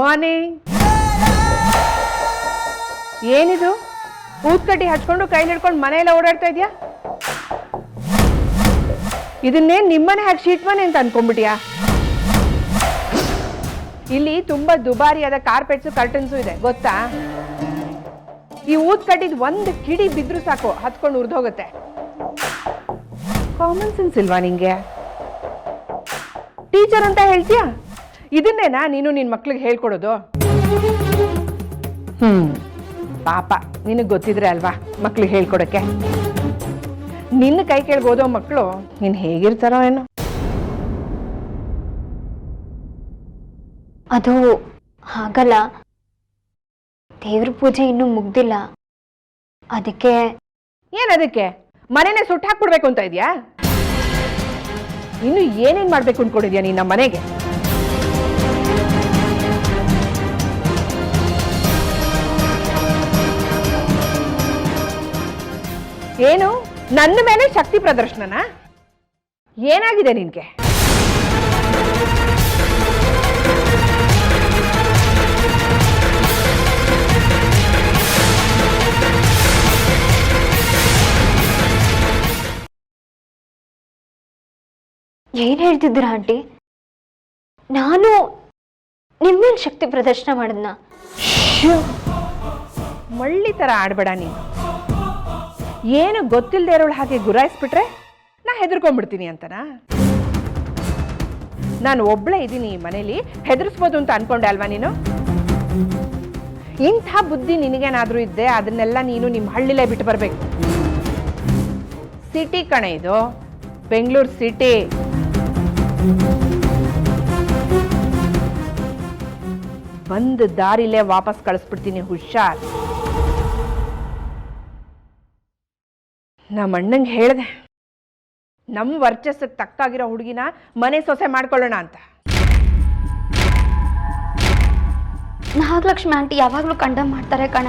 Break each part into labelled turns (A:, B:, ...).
A: Morning. ಏನಿದು ಊದ್ಕಡ್ಡಿ ಹಚ್ಕೊಂಡು ಕೈಲಿ ಹಿಡ್ಕೊಂಡು ಮನೆಯೆಲ್ಲ ಓಡಾಡ್ತಾ ಇದೆಯಾ? ಇದನ್ನೇನು ನಿಮ್ಮನೆ ಹಾಕಿ ಶೀಟ್ ಮನೆ ಅಂತ ಅನ್ಕೊಂಡ್ಬಿಟ್ಯಾ? ಇಲ್ಲಿ ತುಂಬಾ ದುಬಾರಿಯಾದ ಕಾರ್ಪೆಟ್ಸು ಕರ್ಟನ್ಸು ಇದೆ ಗೊತ್ತಾ? ಈ ಊದ್ಕಡ್ಡಿದ್ ಒಂದು ಕಿಡಿ ಬಿದ್ರು ಸಾಕು ಹತ್ಕೊಂಡು ಉರ್ದೋಗುತ್ತೆ. ಕಾಮನ್ ಸೆನ್ಸ್ ಇಲ್ವಾ ನಿಂಗೆ? ಟೀಚರ್ ಅಂತ ಹೇಳ್ತೀಯಾ? ಇದನ್ನೇನಾ ನೀನು ನಿನ್ ಮಕ್ಳಿಗೆ ಹೇಳ್ಕೊಡೋದು? ಪಾಪ ನಿನಗೆ ಗೊತ್ತಿದ್ರೆ ಅಲ್ವಾ ಮಕ್ಳಿಗೆ ಹೇಳ್ಕೊಡಕ್ಕೆ. ನಿನ್ನ ಕೈ ಕೆಳಗೆ ಓದೋ ಮಕ್ಕಳು ನೀನ್ ಹೇಗಿರ್ತಾರೋ ಏನೋ.
B: ಅದು ಹಾಗಲ್ಲ, ದೇವ್ರ ಪೂಜೆ ಇನ್ನೂ ಮುಗ್ದಿಲ್ಲ, ಅದಕ್ಕೆ.
A: ಏನದಕ್ಕೆ? ಮನೆನೇ ಸುಟ್ಟು ಹಾಕ್ಬಿಡ್ಬೇಕು ಅಂತ ಇದೆಯಾ? ಇನ್ನು ಏನೇನ್ ಮಾಡ್ಬೇಕು ಅನ್ಕೊಂಡಿದ್ಯಾ ನೀನ್ ನಮ್ಮ ಮನೆಗೆ? ಏನು ನನ್ನ ಮೇಲೆ ಶಕ್ತಿ ಪ್ರದರ್ಶನನ? ಏನಾಗಿದೆ ನಿನ್ಗೆ?
B: ಏನ್ ಹೇಳ್ತಿದ್ದೀರಾ ಆಂಟಿ? ನಾನು ನಿಮ್ಮೇಲೆ ಶಕ್ತಿ ಪ್ರದರ್ಶನ ಮಾಡಿದ್ನ?
A: ಮಳ್ಳಿ ತರ ಆಡ್ಬೇಡ ನೀನು. ಏನು ಗೊತ್ತಿಲ್ಲದೆ ಇರೋಳು ಹಾಗೆ ಗುರಾಯಿಸ್ಬಿಟ್ರೆ ನಾ ಹೆದರ್ಕೊಂಡ್ಬಿಡ್ತೀನಿ ಅಂತನಾ? ನಾನು ಒಬ್ಳೇ ಇದ್ದೀನಿ ಈ ಮನೇಲಿ, ಹೆದರ್ಸ್ಬೋದು ಅಂತ ಅನ್ಕೊಂಡೆ ಅಲ್ವಾ ನೀನು? ಇಂಥ ಬುದ್ಧಿ ನಿನಗೇನಾದ್ರೂ ಇದ್ದೆ ಅದನ್ನೆಲ್ಲ ನೀನು ನಿಮ್ಮ ಹಳ್ಳಿಲೇ ಬಿಟ್ಟು ಬರ್ಬೇಕು. ಸಿಟಿ ಕಣೆ ಇದು, ಬೆಂಗಳೂರು ಸಿಟಿ. ಬಂದು ದಾರಿಲೇ ವಾಪಸ್ ಕಳಿಸ್ಬಿಡ್ತೀನಿ, ಹುಷಾರ್. ನಮ್ಮ ಅಣ್ಣಂಗೆ ಹೇಳಿದೆ ನಮ್ಮ ವರ್ಚಸ್ಸಿಗೆ ತಕ್ಕಾಗಿರೋ ಹುಡುಗಿನ ಮನೆ ಸೊಸೆ ಮಾಡ್ಕೊಳ್ಳೋಣ ಅಂತ.
B: ನಾಗಲಕ್ಷ್ಮಿ ಆಂಟಿ ಯಾವಾಗಲೂ ಕಂಡಮ್ ಮಾಡ್ತಾರೆ ಕಣ,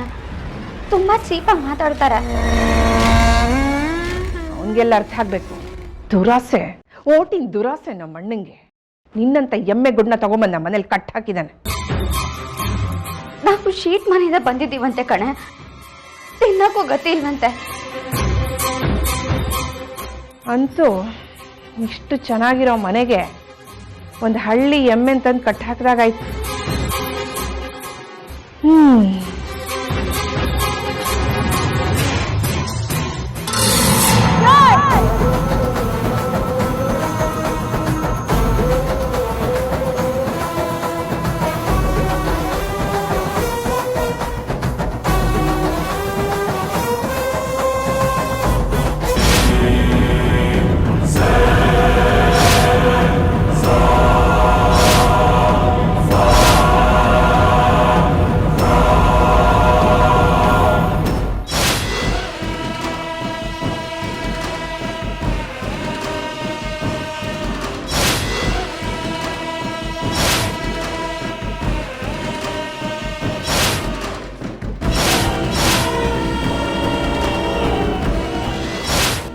B: ತುಂಬಾ ಚೀಪಾಗಿ ಮಾತಾಡ್ತಾರೆ.
A: ಅವನಿಗೆಲ್ಲ ಅರ್ಥ ಆಗ್ಬೇಕು. ದುರಾಸೆ, ಓಟಿನ ದುರಾಸೆ ನಮ್ಮ ಅಣ್ಣಂಗೆ. ನಿನ್ನಂತ ಎಮ್ಮೆ ಗುಡ್ನ ತಗೊಂಬಂದ ಮನೇಲಿ ಕಟ್ ಹಾಕಿದಾನೆ.
B: ನಾವು ಶೀಟ್ ಮನೆಯಿಂದ ಬಂದಿದ್ದೀವಂತೆ ಕಣೆ, ತಿನ್ನಕ್ಕೂ ಗತಿ ಇಲ್ವಂತೆ.
A: ಅಂತೂ ಇಷ್ಟು ಚೆನ್ನಾಗಿರೋ ಮನೆಗೆ ಒಂದು ಹಳ್ಳಿ ಎಮ್ಮೆ ಅಂತಂದು ಕಟ್ ಹಾಕಿದಾಗಾಯ್ತು.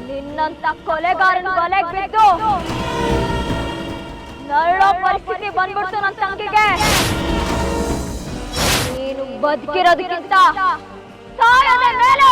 B: ನಿನ್ನಂತ ಕೊಲೆಗಾರನ ಬಲೆಗೆ ಬಿದ್ದು ನರಳೋ ಪರಿಸ್ಥಿತಿ ಬಂದ್ಬಿಡ್ತು ನನ್ನ ತಂಗಿಗೆ. ನೀನು ಬದುಕಿರೋದಕ್ಕಿಂತ ಸಾಯೋದೇ ಮೇಲು.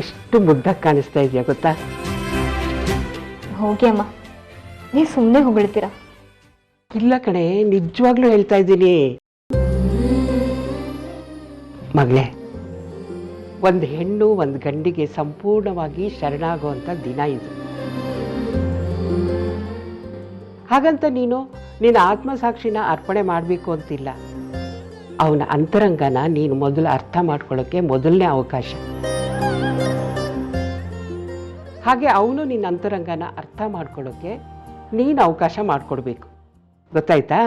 C: ಎಷ್ಟು ಮುದ್ದಾಗಿ ಕಾಣಿಸ್ತಾ ಇದೆಯಾ ಗೊತ್ತಾ?
B: ಹೋಗಿ ಅಮ್ಮ, ನೀವು ಸುಮ್ಮನೆ ಹೊಗಳ್ತೀರಾ.
C: ಇಲ್ಲ ಕಣೆ, ನಿಜವಾಗ್ಲೂ ಹೇಳ್ತಾ ಇದ್ದೀನಿ. ಮಗಳೇ, ಒಂದು ಹೆಣ್ಣು ಒಂದು ಗಂಡಿಗೆ ಸಂಪೂರ್ಣವಾಗಿ ಶರಣಾಗುವಂಥ ದಿನ ಇದು. ಹಾಗಂತ ನೀನು ನಿನ್ನ ಆತ್ಮಸಾಕ್ಷಿನ ಅರ್ಪಣೆ ಮಾಡಬೇಕು ಅಂತಿಲ್ಲ. ಅವನ ಅಂತರಂಗನ ನೀನು ಮೊದಲು ಅರ್ಥ ಮಾಡ್ಕೊಳ್ಳೋಕ್ಕೆ ಮೊದಲನೇ ಅವಕಾಶ. ಹಾಗೆ ಅವನು ನಿನ್ನ ಅಂತರಂಗನ ಅರ್ಥ ಮಾಡ್ಕೊಳ್ಳೋಕ್ಕೆ ನೀನು ಅವಕಾಶ ಮಾಡಿಕೊಡ್ಬೇಕು. ಗೊತ್ತಾಯ್ತಾ?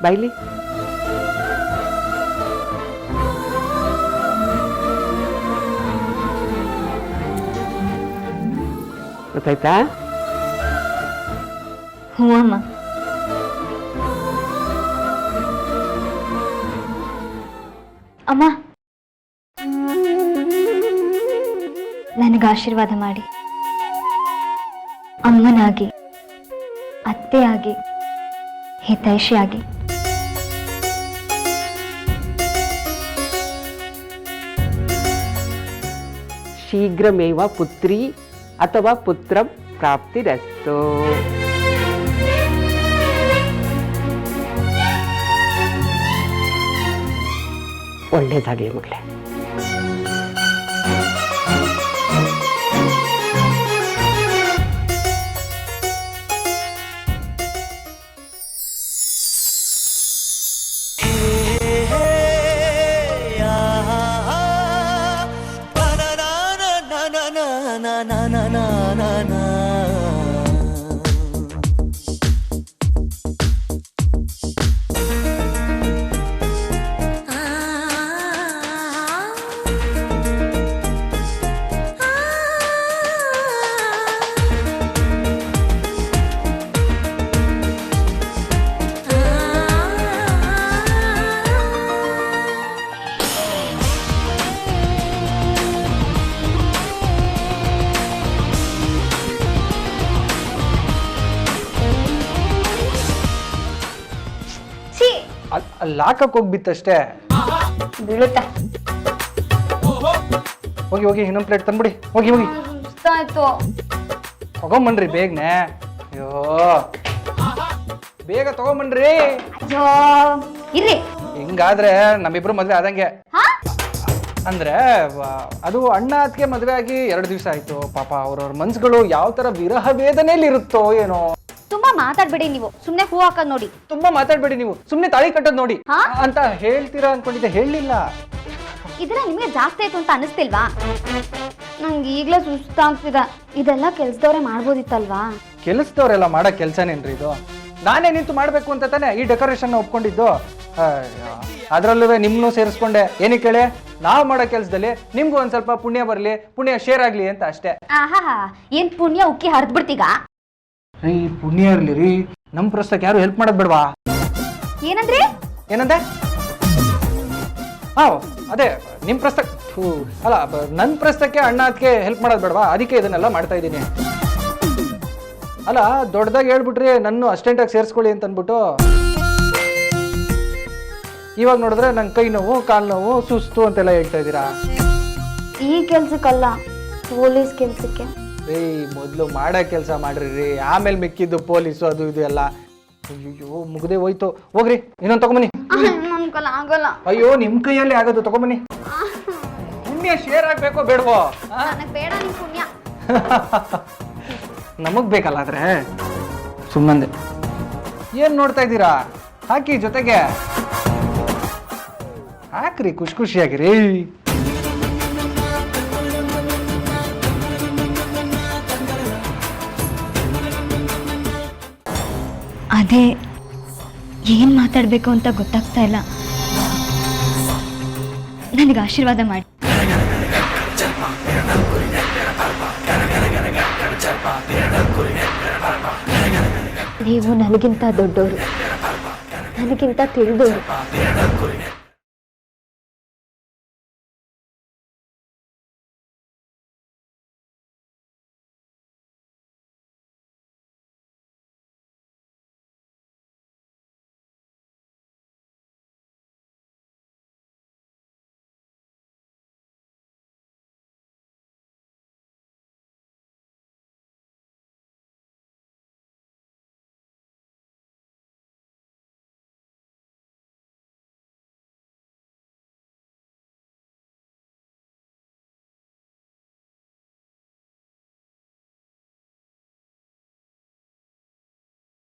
C: ಬೈಲಿ. ಗೊತ್ತಾಯ್ತಾ?
B: ಹ್ಞೂ ಅಮ್ಮ. ಅಮ್ಮ, ನನಗೆ ಆಶೀರ್ವಾದ ಮಾಡಿ. ಅಮ್ಮನಾಗಿ, ಅತ್ತೆಯಾಗಿ, ಹಿತೈಷಿಯಾಗಿ.
C: ಶೀಘ್ರಮೇವ ಪುತ್ರಿ ಅಥವಾ ಪುತ್ರ ಪ್ರಾಪ್ತಿರಸ್ತು. ಒಳ್ಳೇದಾಗಲಿ ಮಗಳೇ.
D: ಲಾಕಕ್ಕೆ ಹೋಗ್ಬಿತ್ತಷ್ಟೇ.
B: ಬೀಳುತ್ತೆ.
D: ಹೋಗಿ ಹೋಗಿ ಇನ್ನೊಂದು ಪ್ಲೇಟ್ ತಂದ್ಬಿಡಿ. ಹೋಗಿ ಹೋಗಿ
B: ಇಷ್ಟ ಆಯ್ತು.
D: ತಗೊಂಬನ್ರಿ ಬೇಗನೆ. ಅಯ್ಯೋ ಬೇಗ ತಗೊಂಬನ್ರಿ.
B: ಅಯ್ಯೋ ಇರ್ರಿ.
D: ಹಿಂಗಾದ್ರೆ ನಮ್ಮಿಬ್ರು ಮದ್ವೆ ಆದಂಗೆ. ಅಂದ್ರೆ ಅದು ಅಣ್ಣ ಅದಕ್ಕೆ ಮದ್ವೆ ಆಗಿ 2 ದಿವಸ ಆಯ್ತು. ಪಾಪ ಅವ್ರವ್ರ ಮನ್ಸುಗಳು ಯಾವ ತರ ವಿರಹ ವೇದನೆಯಲ್ಲಿ ಇರುತ್ತೋ ಏನೋ.
B: ತುಂಬಾ ಮಾತಾಡ್ಬೇಡಿ ನೀವು, ಸುಮ್ನೆ ಹೂ ಹಾಕೋದ್ ನೋಡಿ.
D: ತುಂಬಾ ಮಾತಾಡ್ಬೇಡಿ ನೀವು, ಸುಮ್ನೆ ತಾಳಿ ಕಟ್ಟೋದ್ ನೋಡಿ ಅಂತ ಹೇಳ್ತೀರಾ ಅನ್ಕೊಂಡಿದ್ದೆ. ಹೇಳಿಲ್ಲ.
B: ಇದೆಲ್ಲ ನಿಮ್ಗೆ ಜಾಸ್ತಿ ಆಯ್ತು ಅಂತ ಅನಿಸ್ತಿಲ್ವಾ? ನಂಗೆ ಈಗ್ಲೇ ಸುಸ್ತಾಗ್ತಿದೆ. ಇದೆಲ್ಲ ಕೆಲ್ಸದವ್ರೆ ಮಾಡ್ಬೋದಿತ್ತಲ್ವಾ?
D: ಕೆಲಸದವ್ರೆಲ್ಲ ಮಾಡೋ ಕೆಲ್ಸನೇನ್ರಿ ಇದು? ನಾನೇ ನಿಂತು ಮಾಡ್ಬೇಕು ಅಂತ ತಾನೆ ಈ ಡೆಕೋರೇಷನ್ ಒಪ್ಕೊಂಡಿದ್ದು. ಅದ್ರಲ್ಲೂ ನಿಮ್ನು ಸೇರಿಸ್ಕೊಂಡೆ. ಏನಕ್ಕೆ ಹೇಳಿ? ನಾವು ಮಾಡೋ ಕೆಲ್ಸದಲ್ಲಿ ನಿಮ್ಗೂ ಒಂದ್ ಸ್ವಲ್ಪ ಪುಣ್ಯ ಬರ್ಲಿ, ಪುಣ್ಯ ಶೇರ್ ಆಗ್ಲಿ ಅಂತ ಅಷ್ಟೇ.
B: ಆಹಾ, ಏನ್ ಪುಣ್ಯ ಉಕ್ಕಿ ಹರಿದ್ಬಿಡ್ತೀಗ?
D: ರೀ ಪುಣ್ಯ ಇರ್ಲಿ ರೀ, ನಮ್ ಪ್ರಸ್ತಕ್ಕೆ ಯಾರು ಹೆಲ್ಪ್ ಮಾಡೋದ್ ಬೇಡವಾ?
B: ಏನಂದ್ರಿ?
D: ಏನಂದೆ? ಅದೇ ನಿಮ್ ಪ್ರಸ್ತಕ್ ಅಲ್ಲ, ನನ್ ಪ್ರಸ್ತಕ್ಕೆ ಅಣ್ಣ ಅದಕ್ಕೆ ಹೆಲ್ಪ್ ಮಾಡೋದ್ ಬೇಡವಾ? ಅದಕ್ಕೆ ಇದನ್ನೆಲ್ಲ ಮಾಡ್ತಾ ಇದ್ದೀನಿ. ಅಲ್ಲ ದೊಡ್ಡದಾಗಿ ಹೇಳ್ಬಿಟ್ರಿ ನನ್ನ ಅಸ್ಟೆಂಟ್ ಆಗಿ ಸೇರಿಸ್ಕೊಳ್ಳಿ ಅಂತ ಅನ್ಬಿಟ್ಟು. ಇವಾಗ ನೋಡಿದ್ರೆ ನನ್ ಕೈ ನೋವು, ಕಾಲ್ ನೋವು, ಸುಸ್ತು ಅಂತೆಲ್ಲ ಹೇಳ್ತಾ ಇದ್ದೀರಾ.
B: ಈ ಕೆಲ್ಸಕ್ಕಲ್ಲ, ಪೊಲೀಸ್ ಕೆಲ್ಸಕ್ಕೆ.
D: ರೀ ಮೊದ್ಲು ಮಾಡೋ ಕೆಲಸ ಮಾಡ್ರಿ ರೀ, ಆಮೇಲೆ ಮಿಕ್ಕಿದ್ದು ಪೊಲೀಸು ಅದು ಇದು ಎಲ್ಲ. ಅಯ್ಯೋ ಮುಗ್ದೆ ಹೋಯ್ತು. ಹೋಗ್ರಿ ಇನ್ನೊಂದು ತಗೊಂಬನ್ನಿ.
B: ಆಗಲ್ಲ.
D: ಅಯ್ಯೋ ನಿಮ್ ಕೈಯಲ್ಲಿ ಆಗೋದು ತಗೊಂಬನ್ನಿ. ಪುಣ್ಯ ಶೇರ್ ಆಗ್ಬೇಕೋ ಬೇಡವೋ?
B: ಬೇಡ ನಿಮ್ ಪುಣ್ಯ.
D: ನಮಗ್ ಬೇಕಲ್ಲ ಆದ್ರೆ ಸುಮ್ಮಂದೆ. ಏನ್ ನೋಡ್ತಾ ಇದ್ದೀರಾ? ಹಾಕಿ ಜೊತೆಗೆ ಹಾಕ್ರಿ, ಖುಷಿ ಖುಷಿಯಾಗಿರಿ.
B: ಅದೇ ಏನ್ ಮಾತಾಡ್ಬೇಕು ಅಂತ ಗೊತ್ತಾಗ್ತಾ ಇಲ್ಲ. ನನಗೆ ಆಶೀರ್ವಾದ ಮಾಡಿ. ನೀವು ನನಗಿಂತ ದೊಡ್ಡವರು, ನನಗಿಂತ ತಿಳಿದವರು.